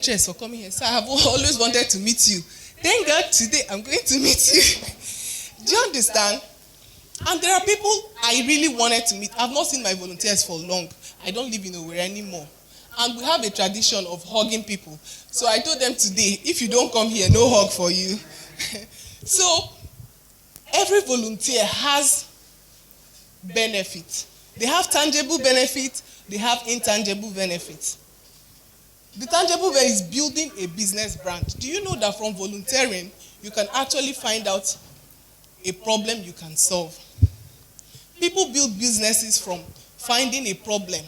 Cheers for coming here. So I have always wanted to meet you. Thank God today I'm going to meet you. Do you understand? And there are people I really wanted to meet. I've not seen my volunteers for long. I don't live in Owerri anymore. And we have a tradition of hugging people. So I told them today, if you don't come here, no hug for you. So every volunteer has benefit. They have tangible benefit, they have intangible benefits. The tangible benefit is building a business brand. Do you know that from volunteering, you can actually find out a problem you can solve? People build businesses from finding a problem.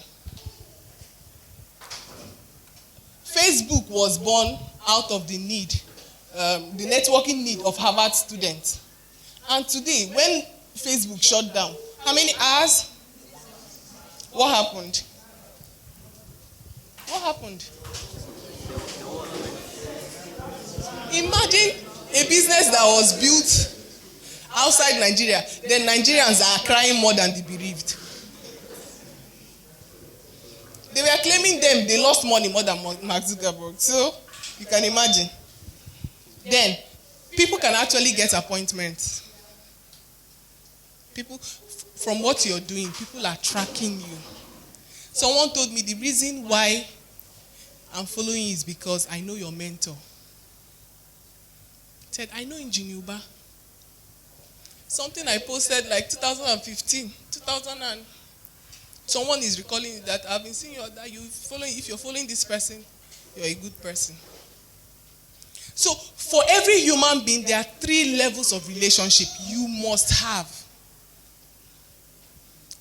Facebook was born out of the need, the networking need of Harvard students. And today, when Facebook shut down, how many hours? What happened? What happened? Imagine a business that was built outside Nigeria, then Nigerians are crying more than the bereaved. They were claiming they lost money more than Mark Zuckerberg. So you can imagine. Then people can actually get appointments. People, from what you're doing, people are tracking you. Someone told me the reason why I'm following you is because I know your mentor. He said, I know Injiniuba. Something I posted like 2015, 2000 and someone is recalling that I've been seeing that if you're following this person, you're a good person. So for every human being, there are 3 levels of relationship you must have.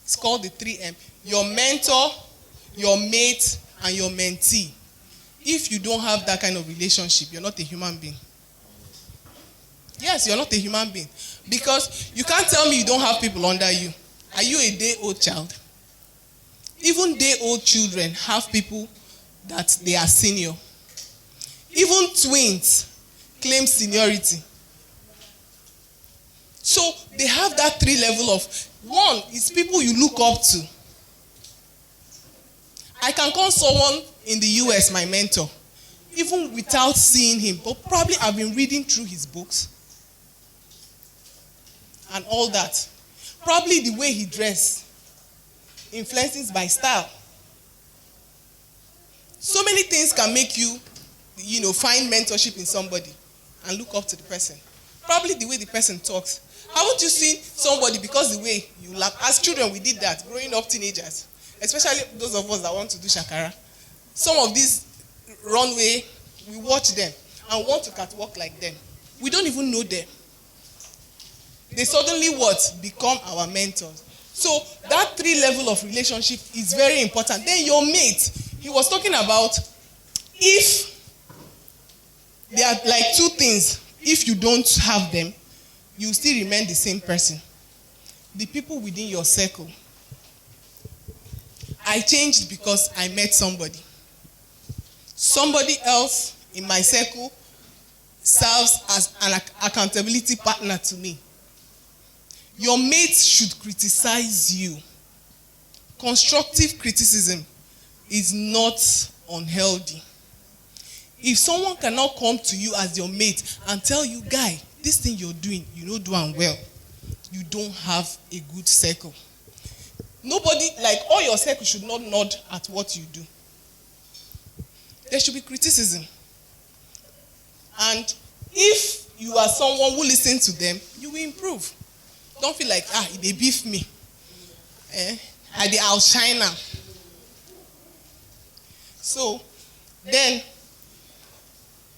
It's called the 3M. Your mentor, your mate, and your mentee. If you don't have that kind of relationship, you're not a human being. Yes, you're not a human being. Because you can't tell me you don't have people under you. Are you a day-old child? Even day-old children have people that they are senior. Even twins claim seniority. So they have that 3 level of, one is people you look up to. I can call someone in the US my mentor, even without seeing him, but probably I've been reading through his books and all that. Probably the way he dressed influences my style. So many things can make you, find mentorship in somebody and look up to the person. Probably the way the person talks. Haven't you seen somebody because the way you laugh? As children, we did that, growing up teenagers, especially those of us that want to do shakara. Some of these runway, we watch them and want to catwalk like them. We don't even know them. They suddenly become our mentors. So that 3 level of relationship is very important. Then your mate, he was talking about if there are like 2 things, if you don't have them, you still remain the same person. The people within your circle. I changed because I met somebody. Somebody else in my circle serves as an accountability partner to me. Your mates should criticize you. Constructive criticism is not unhealthy. If someone cannot come to you as your mate and tell you, guy, this thing you're doing, you don't do it well, you don't have a good circle. Nobody, all your circle should not nod at what you do. There should be criticism. And if you are someone who listens to them, you will improve. Don't feel like, they beef me. They outshine them. So, then,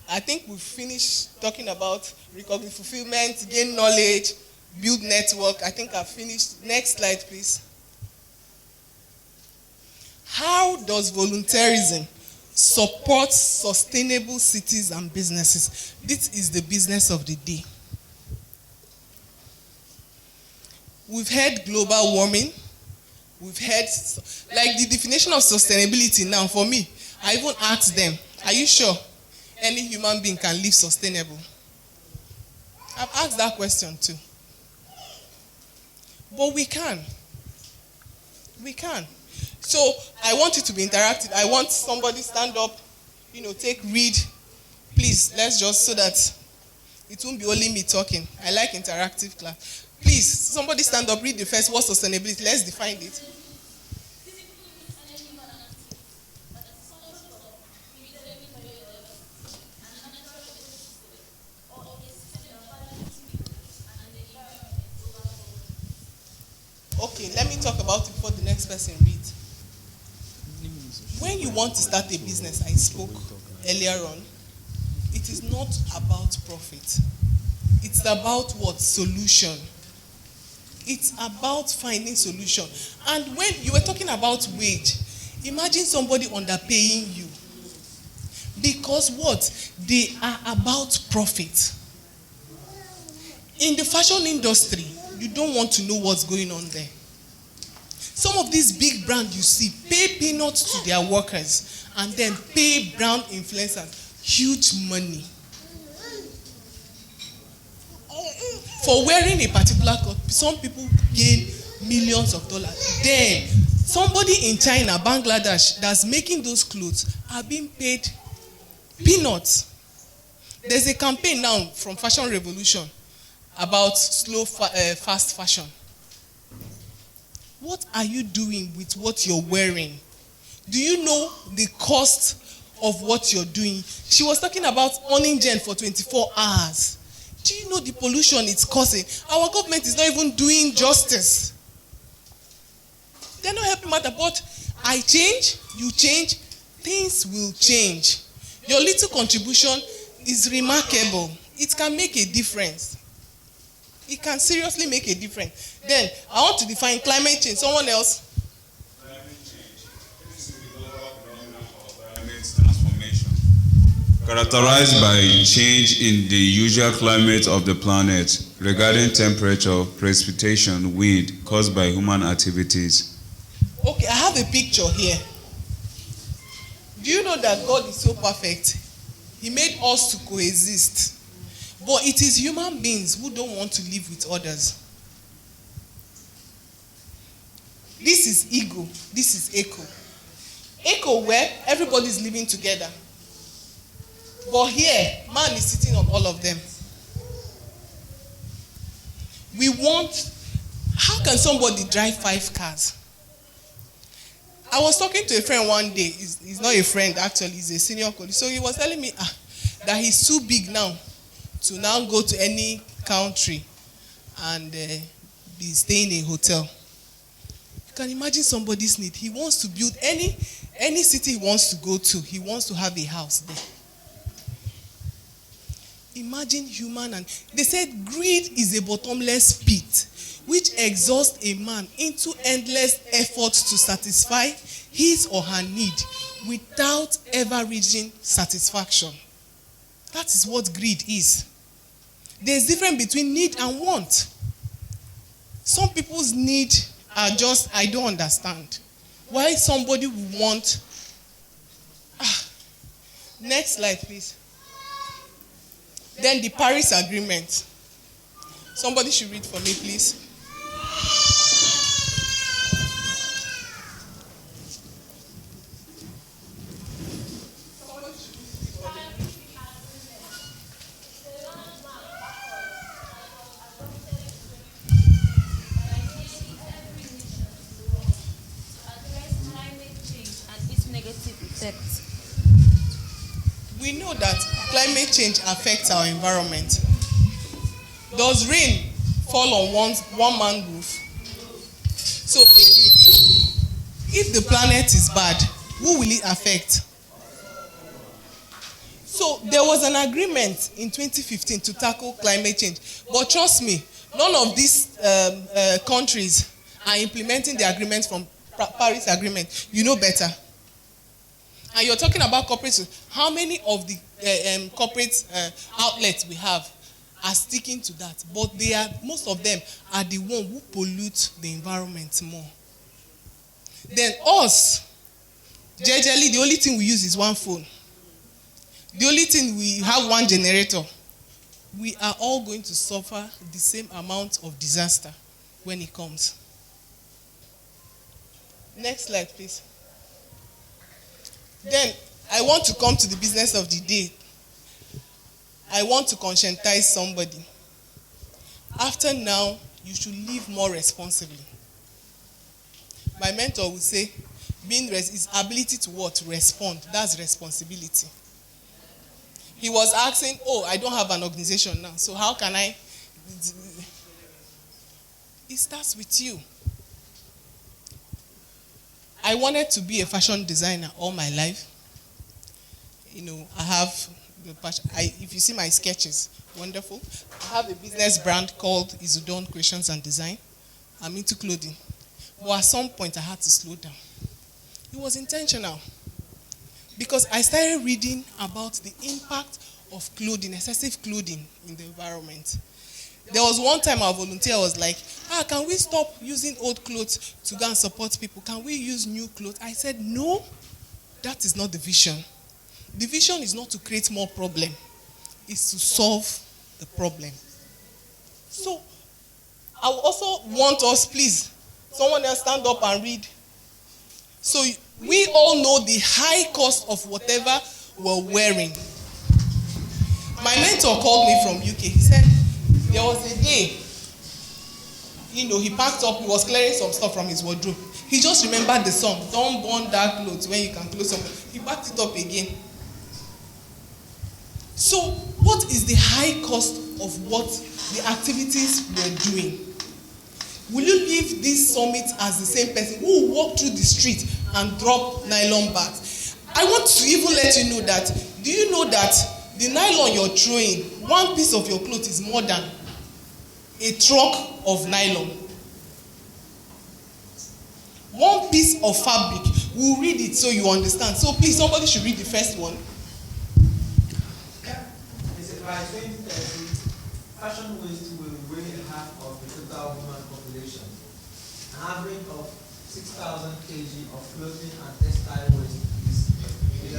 I think we've finished talking about recovery, fulfillment, gain knowledge, build network. I think I've finished. Next slide, please. How does volunteerism support sustainable cities and businesses? This is the business of the day. We've heard global warming. We've heard, the definition of sustainability now, for me, I even asked them, are you sure any human being can live sustainable? I've asked that question too. But we can. We can. So I want it to be interactive. I want somebody stand up take read. Please, let's just so that it won't be only me talking. I like interactive class. Please, somebody stand up, read the first word sustainability. Let's define it. Okay, let me talk about it before the next person reads. When you want to start a business, I spoke earlier on, it is not about profit. It's about what? Solution. It's about finding solution. And when you were talking about wage, imagine somebody underpaying you. Because what? They are about profit. In the fashion industry, you don't want to know what's going on there. Some of these big brands you see pay peanuts to their workers and then pay brand influencers huge money for wearing a particular cloth. Some people gain millions of dollars. Then somebody in China, Bangladesh, that's making those clothes are being paid peanuts. There's a campaign now from Fashion Revolution about fast fashion. What are you doing with what you're wearing? Do you know the cost of what you're doing? She was talking about owning gen for 24 hours. Do you know the pollution it's causing? Our government is not even doing justice. They're not helping matter, but I change, you change, things will change. Your little contribution is remarkable. It can make a difference. It can seriously make a difference. Then, I want to define climate change. Someone else? Climate change. This is the global phenomenon of climate transformation, characterized by change in the usual climate of the planet regarding temperature, precipitation, wind caused by human activities. Okay, I have a picture here. Do you know that God is so perfect? He made us to coexist. But it is human beings who don't want to live with others. This is ego. This is echo. Echo where everybody is living together. But here, man is sitting on all of them. We want, how can somebody drive 5 cars? I was talking to a friend one day. He's not a friend, actually. He's a senior colleague. So he was telling me that he's too big now to now go to any country and be staying in a hotel. You can imagine somebody's need. He wants to build any city he wants to go to. He wants to have a house there. Imagine human, and they said greed is a bottomless pit which exhausts a man into endless efforts to satisfy his or her need without ever reaching satisfaction. That is what greed is. There's difference between need and want. Some people's need are just, I don't understand. Why somebody would want... Next slide, please. Then the Paris Agreement. Somebody should read for me, please. We know that climate change affects our environment. Does rain fall on one man's roof? So if the planet is bad, who will it affect? So there was an agreement in 2015 to tackle climate change. But trust me, none of these countries are implementing the agreement from Paris Agreement. You know better. And you're talking about corporates. How many of the corporate outlets we have are sticking to that? But most of them are the ones who pollute the environment more. Then us, generally, the only thing we use is one phone. The only thing we have one generator. We are all going to suffer the same amount of disaster when it comes. Next slide, please. Then, I want to come to the business of the day. I want to conscientize somebody. After now, you should live more responsibly. My mentor would say, is ability to what? Respond. That's responsibility. He was asking, oh, I don't have an organization now, so how can I? It starts with you. I wanted to be a fashion designer all my life. I have the passion. If you see my sketches, wonderful. I have a business brand called Izudon Creations and Design. I'm into clothing. But at some point, I had to slow down. It was intentional. Because I started reading about the impact of clothing, excessive clothing in the environment. There was one time our volunteer was like, can we stop using old clothes to go and support people? Can we use new clothes? I said, no, that is not the vision. The vision is not to create more problem. It's to solve the problem. So, I also want us, please, someone else stand up and read. So, we all know the high cost of whatever we're wearing. My mentor called me from UK. He said, there was a day, he packed up, he was clearing some stuff from his wardrobe. He just remembered the song, don't burn dark clothes when you can close something. He packed it up again. So, what is the high cost of what the activities we're doing? Will you leave this summit as the same person who will walk through the street and drop nylon bags? I want to even let you know that, do you know that the nylon you're throwing, one piece of your cloth is more than a truck of nylon. One piece of fabric, we'll read it so you understand. So please, somebody should read the first one. By 2030, fashion waste will weigh half of the total human population. An average of 6,000 kg of clothing and textile waste is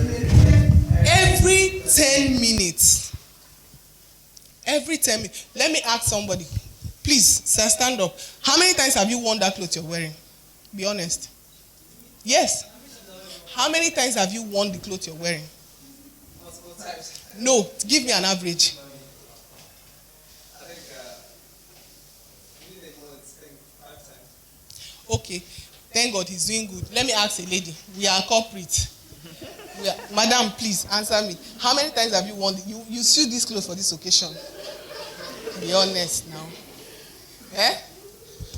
every 10 minutes. Every 10 minutes. Let me ask somebody. Please, sir, stand up. How many times have you worn that clothes you're wearing? Be honest. Yes. How many times have you worn the clothes you're wearing? Multiple times. No, give me an average. I think more than 5 times. Okay. Thank God he's doing good. Let me ask a lady. We are corporate. Madam, please answer me. How many times have you worn you sewed these clothes for this occasion? Be honest now. Eh?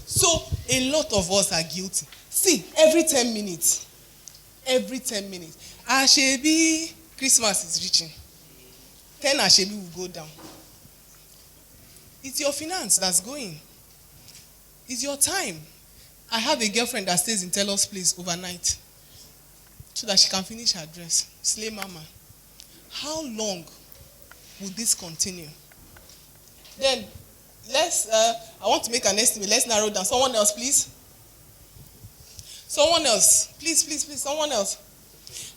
So a lot of us are guilty. See, every 10 minutes. Every 10 minutes. Ashebi, Christmas is reaching. 10 Ashebi will go down. It's your finance that's going. It's your time. I have a girlfriend that stays in Taylor's place overnight so that she can finish her dress. Slay mama. How long will this continue? Then, I want to make an estimate. Let's narrow down. Someone else, please. Someone else. Please, someone else.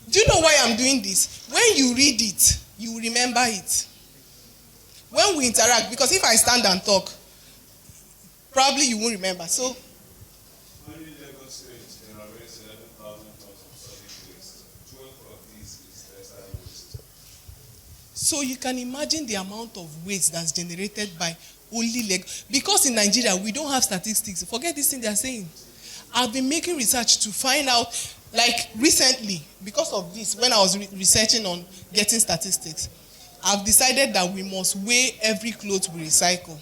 Do you know why I'm doing this? When you read it, you remember it. When we interact, because if I stand and talk, probably you won't remember. So, only Lagos State generates 11,000 tons of solid waste. 12 of these is textile waste. So you can imagine the amount of waste that's generated by only Lagos. Because in Nigeria, we don't have statistics. Forget this thing they are saying. I've been making research to find out, like recently, because of this, when I was researching on getting statistics, I've decided that we must weigh every cloth we recycle.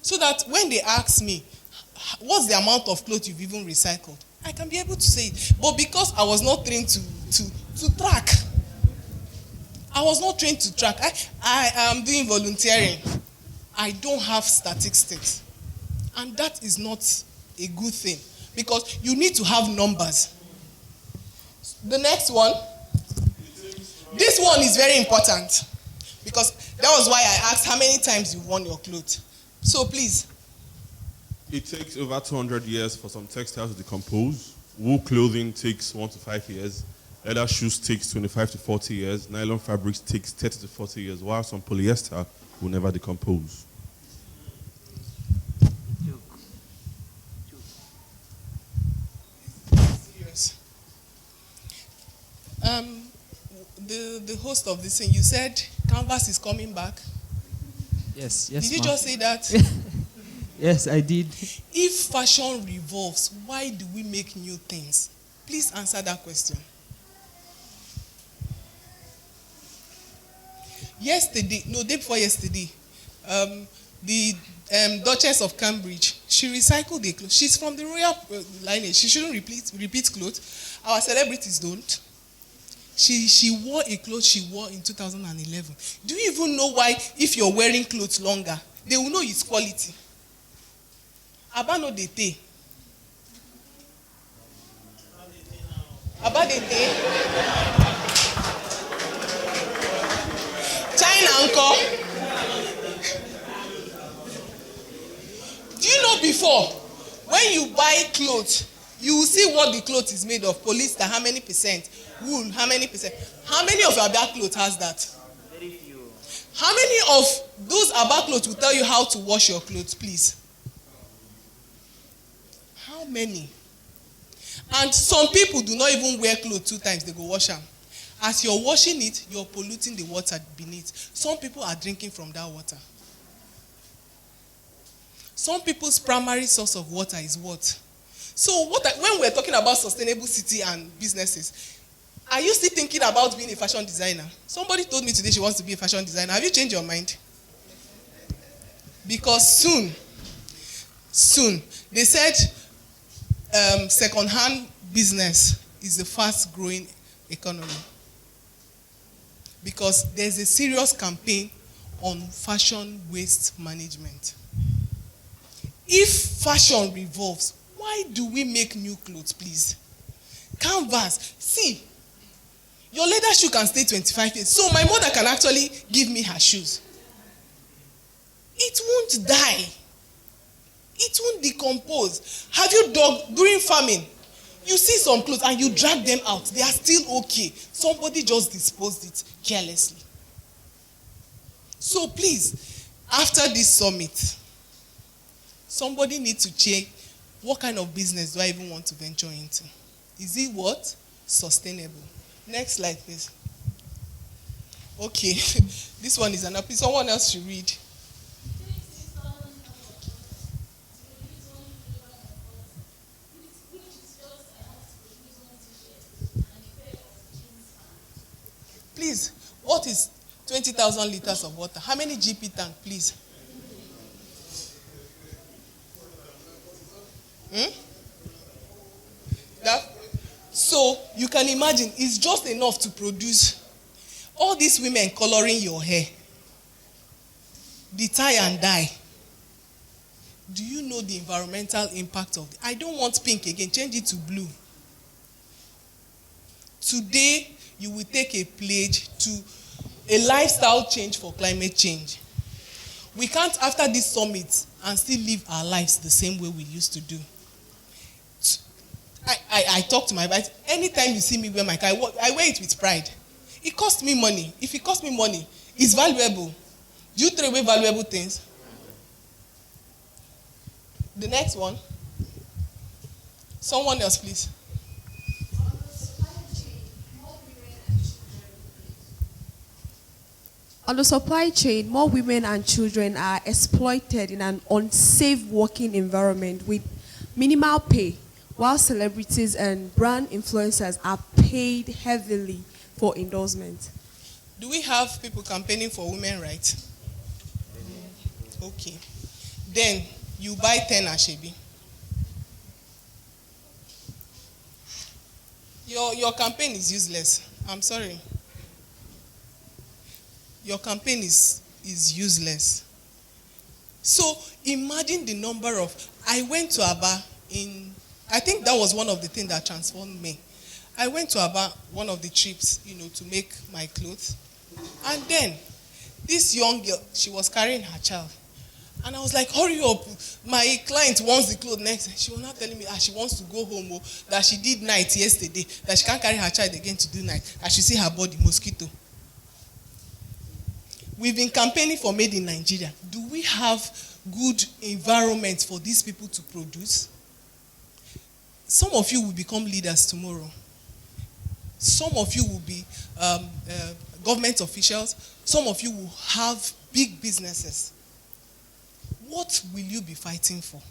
So that when they ask me, what's the amount of clothes you've even recycled? I can be able to say it. But because I was not trained to track. I was not trained to track. I am doing volunteering. I don't have statistics. And that is not a good thing. Because you need to have numbers. The next one. This one is very important. Because that was why I asked how many times you worn your clothes. So please. It takes over 200 years for some textiles to decompose. Wool clothing takes 1 to 5 years. Leather shoes takes 25 to 40 years. Nylon fabrics takes 30 to 40 years, while some polyester will never decompose. Serious. midst of this thing, you said canvas is coming back. Yes, Did you ma'am. just say that? Yes, I did. If fashion revolves, why do we make new things? Please answer that question. Yesterday, no, day before yesterday, the Duchess of Cambridge, she recycled the clothes. She's from the royal lineage. She shouldn't repeat clothes. Our celebrities don't. She wore a cloth she wore in 2011. Do you even know why, if you're wearing clothes longer, they will know its quality? Aba no dey tey. Aba dey tey. China nko. Do you know before, when you buy clothes, you will see what the cloth is made of. Polyester, how many percent? Wool, how many percent? How many of your Aba clothes has that? Very few. How many of those Aba clothes will tell you how to wash your clothes, please? How many? And some people do not even wear clothes 2 times, they go wash them. As you're washing it, you're polluting the water beneath. Some people are drinking from that water. Some people's primary source of water is what? So when we're talking about sustainable city and businesses, are you still thinking about being a fashion designer? Somebody told me today she wants to be a fashion designer. Have you changed your mind? Because soon, they said second-hand business is the fast-growing economy. Because there's a serious campaign on fashion waste management. If fashion revolves, why do we make new clothes, please? Canvas. See, your leather shoe can stay 25 years. So my mother can actually give me her shoes. It won't die. It won't decompose. Have you dug during farming? You see some clothes and you drag them out. They are still okay. Somebody just disposed it carelessly. So please, after this summit, somebody needs to check what kind of business do I even want to venture into. Is it what? Sustainable. Next slide, please. Okay, this one is an appeal. Someone else should read. Please, what is 20,000 liters of water? How many GP tank, please? So you can imagine, it's just enough to produce all these women coloring your hair, the tie and dye. Do you know the environmental impact of it? I don't want pink again, change it to blue. Today, you will take a pledge to a lifestyle change for climate change. We can't, after this summit, and still live our lives the same way we used to do. I talk to my wife. Anytime you see me wear my car, I wear it with pride. It costs me money. If it costs me money, it's valuable. Do you throw away valuable things? The next one. Someone else, please. On the supply chain, more women and children are exploited in an unsafe working environment with minimal pay, while celebrities and brand influencers are paid heavily for endorsement. Do we have people campaigning for women's rights? Okay. Then you buy 10 Ashebi. Your campaign is useless. I'm sorry. Your campaign is useless. So imagine the number of, I went to Aba I think that was one of the things that transformed me. I went to Aba, one of the trips, to make my clothes. And then this young girl, she was carrying her child. And I was like, hurry up. My client wants the clothes next. She was not telling me she wants to go home, that she did night yesterday, that she can't carry her child again to do night. I should see her body, mosquito. We've been campaigning for Made in Nigeria. Do we have good environment for these people to produce? Some of you will become leaders tomorrow. Some of you will be government officials, some of you will have big businesses. What will you be fighting for?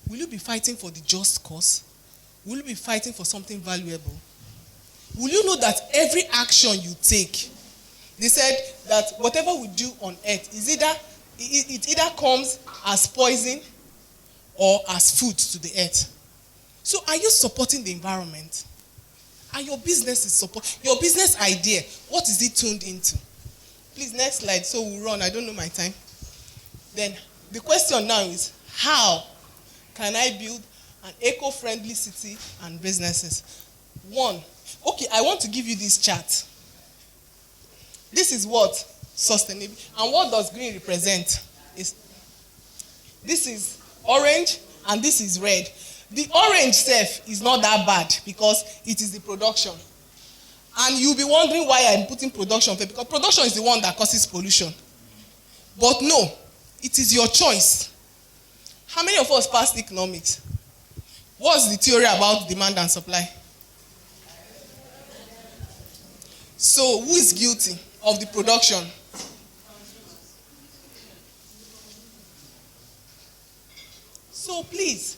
Will you be fighting for the just cause? Will you be fighting for something valuable? Will you know that every action you take, they said that whatever we do on earth is it either comes as poison or as food to the earth. So are you supporting the environment? Are your businesses your business idea, what is it tuned into? Please, next slide, so we'll run. I don't know my time. Then the question now is, how can I build an eco-friendly city and businesses? One, okay, I want to give you this chart. This is what sustainable, and what does green represent? This is orange and this is red. The orange self is not that bad because it is the production. And you'll be wondering why I'm putting production first, because production is the one that causes pollution. But no, it is your choice. How many of us passed economics? What's the theory about demand and supply? So who is guilty of the production? So please,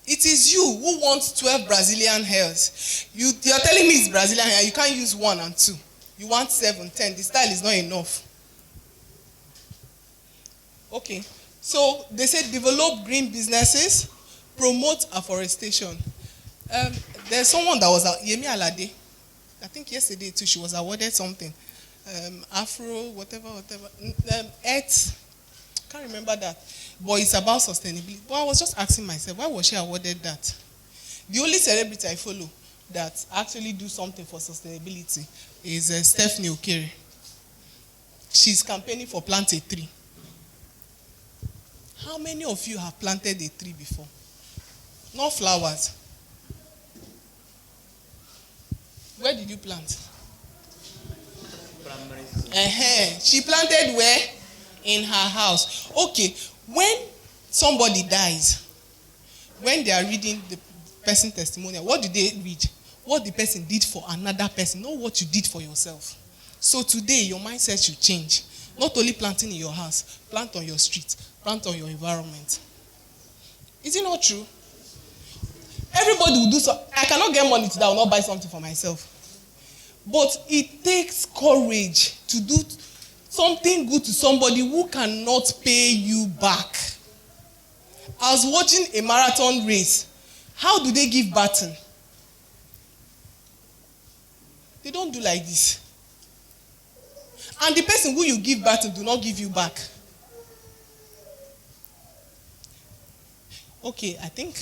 it is you who wants 12 Brazilian hairs. You're telling me it's Brazilian hair, you can't use 1 and 2. You want 7, 10. The style is not enough. Okay, so they said develop green businesses, promote afforestation. There's someone that was Yemi Alade. I think yesterday too, she was awarded something. Afro, whatever. Earth, can't remember that. But it's about sustainability. But I was just asking myself, why was she awarded that? The only celebrity I follow that actually do something for sustainability is Stephanie Okere. She's campaigning for plant a tree. How many of you have planted a tree before? Not flowers. Where did you plant? She planted where? In her house. Okay, when somebody dies, when they are reading the person's testimonial, what do they read? What the person did for another person, not what you did for yourself. So today, your mindset should change. Not only planting in your house, plant on your street, plant on your environment. Is it not true? Everybody will do so. I cannot get money today, I will not buy something for myself. But it takes courage to do something good to somebody who cannot pay you back. I was watching a marathon race. How do they give baton? They don't do like this. And the person who you give baton do not give you back. Okay, I think.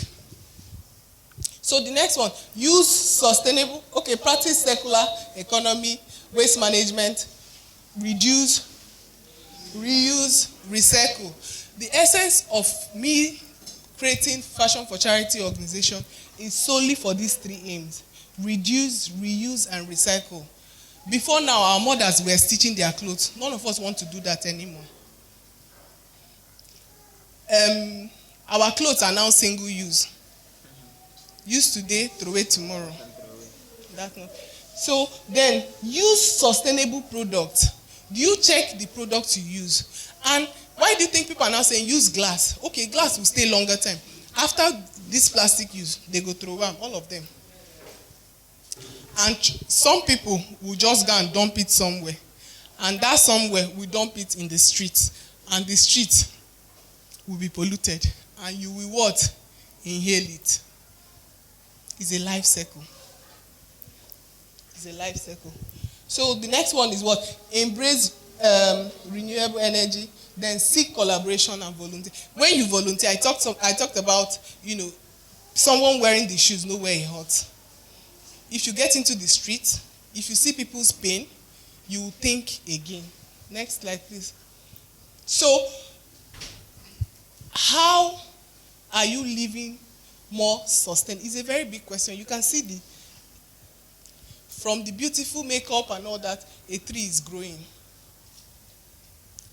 So the next one, use sustainable, practice circular economy, waste management, reduce, reuse, recycle. The essence of me creating Fashion for Charity organization is solely for these 3 aims: reduce, reuse, and recycle. Before now, our mothers were stitching their clothes. None of us want to do that anymore. Our clothes are now single use. Use today, throw away tomorrow. That's not. So then, use sustainable products. Do you check the products you use? And why do you think people are now saying use glass? Okay, glass will stay longer time. After this plastic use, they go throw away, all of them. And some people will just go and dump it somewhere. And that somewhere will dump it in the streets. And the street will be polluted. And you will what? Inhale it. It's a life cycle. It's a life cycle. So the next one is what? Embrace renewable energy, then seek collaboration and volunteer. When you volunteer, I talked about, someone wearing the shoes, know where it hurts. If you get into the street, if you see people's pain, you will think again. Next slide, please. So, how are you living more sustainable? It's a very big question. You can see from the beautiful makeup and all that, a tree is growing.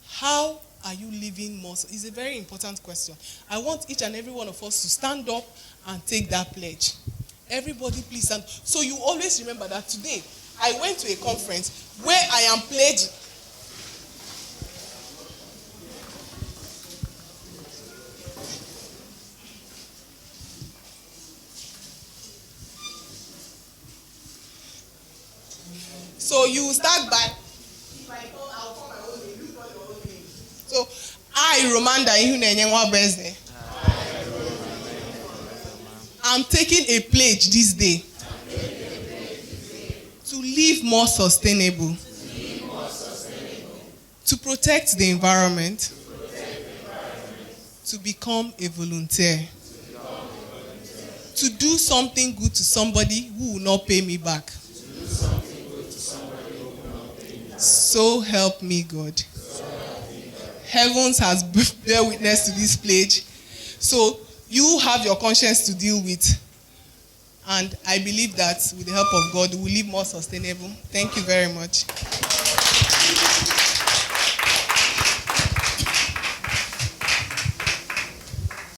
How are you living more? It's a very important question. I want each and every one of us to stand up and take that pledge. Everybody please stand. So you always remember that today, I went to a conference where I am pledging. So you start by, if I call, I'll call my own name, you call your own name. So I, Romanda Ihunenye Nwabueze, I'm taking a pledge this day to live more sustainable, to protect the environment, to become a volunteer, to do something good to somebody who will not pay me back. So help me God. Heavens has bear witness to this pledge. So you have your conscience to deal with. And I believe that with the help of God, we will live more sustainable. Thank you very much.